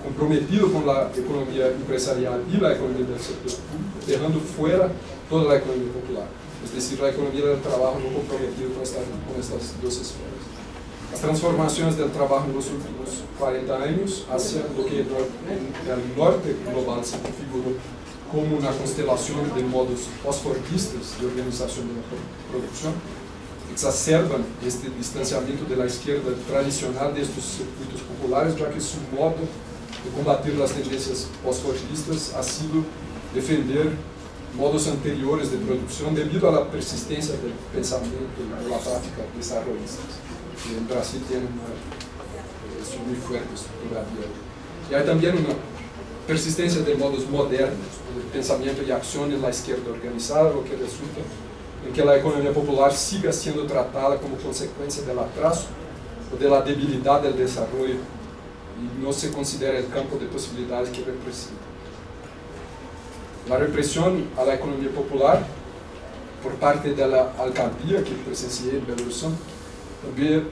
D: comprometido con la economía empresarial y la economía del sector público, dejando fuera toda la economía popular, es decir, la economía del trabajo no comprometido con estas dos esferas. Las transformaciones del trabajo en los últimos 40 años hacia lo que en el norte global se configuró como una constelación de modos postfordistas de organización de la producción, exacerban este distanciamiento de la izquierda tradicional de estos circuitos populares, ya que su modo de combatir las tendencias postfordistas ha sido defender modos anteriores de producción debido a la persistencia del pensamiento y de la práctica desarrollista, que en Brasil tienen son muy fuertes todavía. Y hay también una persistencia de modos modernos, de pensamiento y acción en la izquierda organizada, lo que resulta en que la economía popular siga siendo tratada como consecuencia del atraso o de la debilidad del desarrollo y no se considera el campo de posibilidades que representa. La represión a la economía popular por parte de la alcaldía que presencié en Belo Horizonte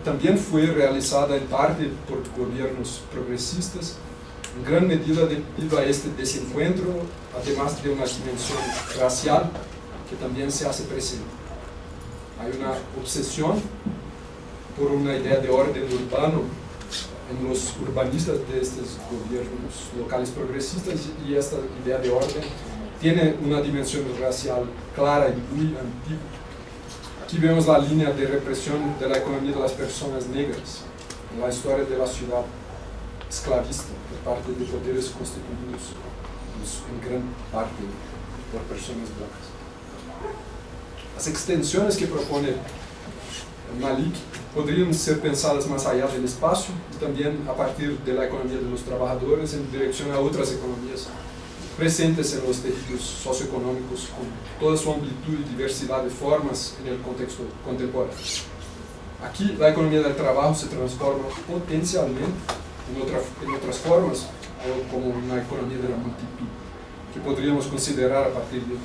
D: también fue realizada en parte por gobiernos progresistas, en gran medida debido a este desencuentro, además de una dimensión racial que también se hace presente. Hay una obsesión por una idea de orden urbano en los urbanistas de estos gobiernos locales progresistas, y esta idea de orden tiene una dimensión racial clara y muy antigua. Aquí vemos la línea de represión de la economía de las personas negras en la historia de la ciudad esclavista por parte de poderes constituidos en gran parte por personas blancas. Las extensiones que propone Malik podrían ser pensadas más allá del espacio y también a partir de la economía de los trabajadores en dirección a otras economías presentes en los tejidos socioeconómicos con toda su amplitud y diversidad de formas en el contexto contemporáneo. Aquí la economía del trabajo se transforma potencialmente en otras formas, como una economía de la multitud, que podríamos considerar a partir de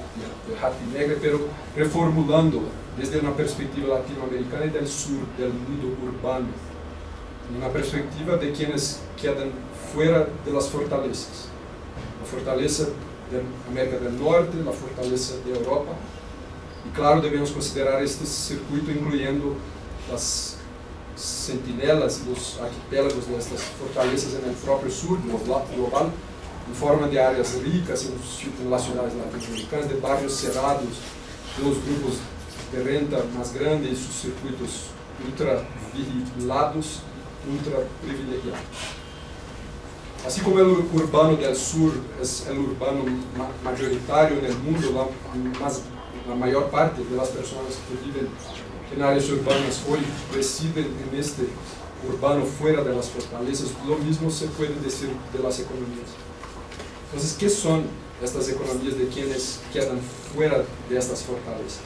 D: Hattie Negre, pero reformulándola desde una perspectiva latinoamericana y del sur del mundo urbano, una perspectiva de quienes quedan fuera de las fortalezas. La fortaleza de América del Norte, la fortaleza de Europa, y claro, debemos considerar este circuito incluyendo las sentinelas, los arquipélagos de estas fortalezas en el propio sur global, en forma de áreas ricas en las ciudades latinoamericanas, de barrios cerrados, de los grupos de renta más grandes y sus circuitos ultra vigilados, ultra privilegiados. Así como el urbano del sur es el urbano mayoritario en el mundo, la mayor parte de las personas que viven en áreas urbanas hoy residen en este urbano fuera de las fortalezas, lo mismo se puede decir de las economías. Entonces, ¿qué son estas economías de quienes quedan fuera de estas fortalezas?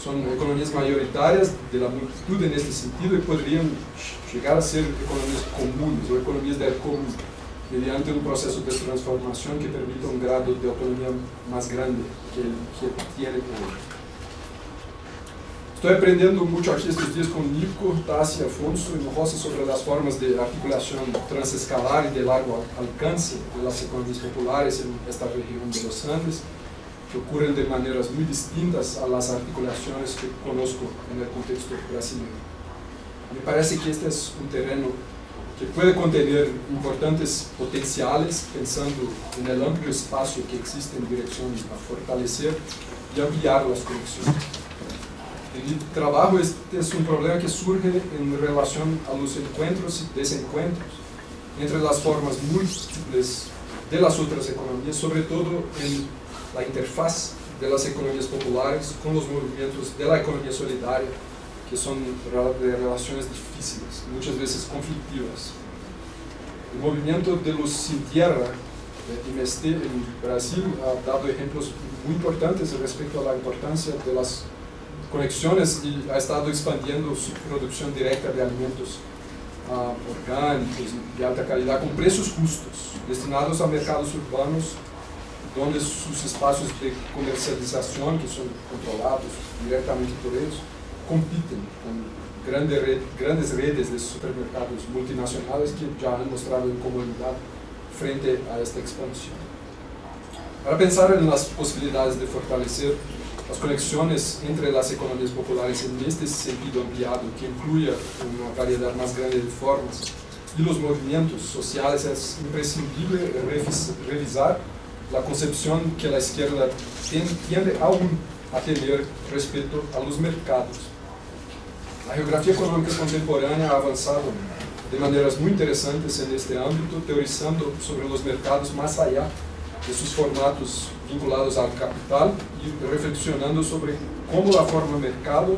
D: Son economías mayoritarias de la multitud en este sentido y podrían llegar a ser economías comunes o economías del común, mediante un proceso de transformación que permita un grado de autonomía más grande que el que tiene hoy. Estoy aprendiendo mucho aquí estos días con Nico, Tassi, Afonso y Rosa sobre las formas de articulación transescalar y de largo alcance de las economías populares en esta región de los Andes, que ocurren de maneras muy distintas a las articulaciones que conozco en el contexto brasileño. Me parece que este es un terreno que puede contener importantes potenciales, pensando en el amplio espacio que existe en dirección a fortalecer y ampliar las conexiones. El trabajo este es un problema que surge en relación a los encuentros y desencuentros entre las formas múltiples de las otras economías, sobre todo en la interfaz de las economías populares con los movimientos de la economía solidaria, que son de relaciones difíciles, muchas veces conflictivas. El movimiento de los sin tierra, IMST en Brasil, ha dado ejemplos muy importantes respecto a la importancia de las conexiones y ha estado expandiendo su producción directa de alimentos orgánicos de alta calidad con precios justos, destinados a mercados urbanos donde sus espacios de comercialización, que son controlados directamente por ellos, compiten con grandes redes de supermercados multinacionales que ya han mostrado incomodidad frente a esta expansión. Para pensar en las posibilidades de fortalecer las conexiones entre las economías populares en este sentido ampliado, que incluya una variedad más grande de formas, y los movimientos sociales, es imprescindible revisar la concepción que la izquierda tiende aún a tener respecto a los mercados. La geografía económica contemporánea ha avanzado de maneras muy interesantes en este ámbito, teorizando sobre los mercados más allá de sus formatos vinculados al capital y reflexionando sobre cómo la forma mercado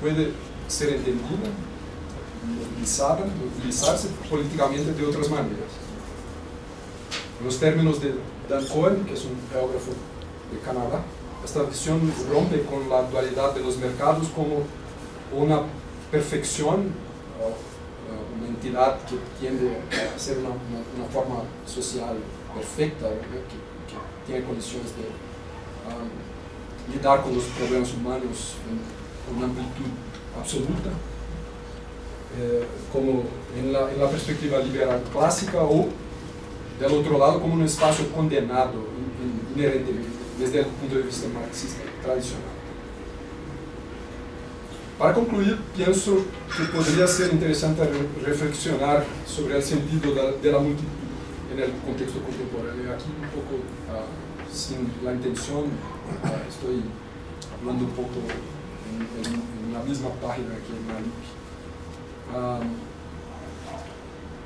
D: puede ser entendida, utilizarse políticamente de otras maneras. En los términos de Dan Cohen, que es un geógrafo de Canadá, esta visión rompe con la dualidad de los mercados como una perfección, una entidad que tiende a ser una forma social perfecta, que tiene condiciones lidar con los problemas humanos con una amplitud absoluta, como en la perspectiva liberal clásica, o del otro lado como un espacio condenado inherentemente desde el punto de vista marxista tradicional. Para concluir, pienso que podría ser interesante reflexionar sobre el sentido de la multitud en el contexto contemporáneo. Aquí un poco sin la intención, estoy hablando un poco en la misma página que en Malik.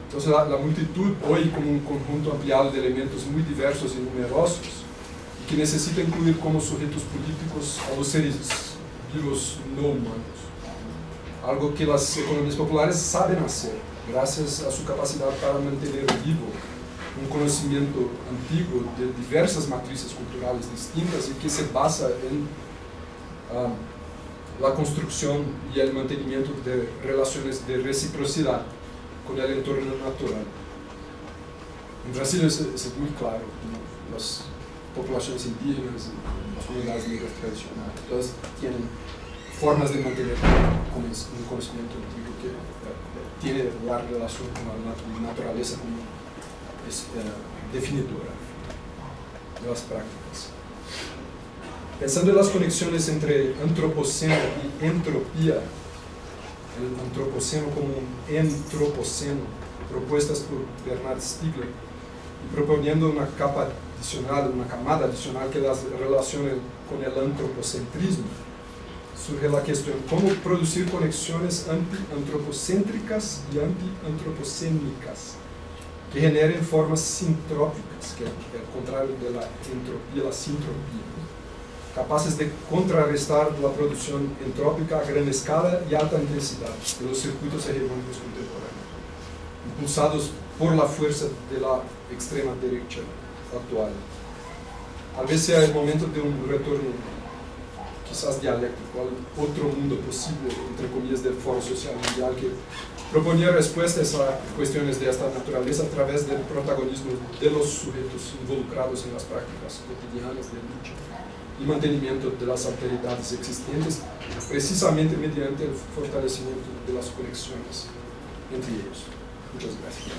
D: Entonces la multitud hoy como un conjunto ampliado de elementos muy diversos y numerosos, y que necesita incluir como sujetos políticos a los seres vivos no humanos. Algo que las economías populares saben hacer, gracias a su capacidad para mantener vivo un conocimiento antiguo de diversas matrices culturales distintas y que se basa en la construcción y el mantenimiento de relaciones de reciprocidad con el entorno natural. En Brasil es muy claro, ¿no? Las poblaciones indígenas y las comunidades negras tradicionales, todas tienen formas de mantener un conocimiento antiguo que tiene la relación con la naturaleza como definidora de las prácticas. Pensando en las conexiones entre antropoceno y entropía, el antropoceno como un entropoceno, propuestas por Bernard Stiegler, y proponiendo una capa adicional, una camada adicional que las relacione con el antropocentrismo, surge la cuestión: ¿cómo producir conexiones anti-antropocéntricas y anti-antropocénicas que generen formas sintrópicas, que es el contrario de la entropía, la sintropía, capaces de contrarrestar la producción entrópica a gran escala y alta intensidad de los circuitos hegemónicos contemporáneos, impulsados por la fuerza de la extrema derecha actual? Tal vez sea el momento de un retorno quizás dialéctico al otro mundo posible, entre comillas, del Foro Social Mundial, que proponía respuestas a cuestiones de esta naturaleza a través del protagonismo de los sujetos involucrados en las prácticas cotidianas de lucha y mantenimiento de las alteridades existentes, precisamente mediante el fortalecimiento de las conexiones entre ellos. Muchas gracias.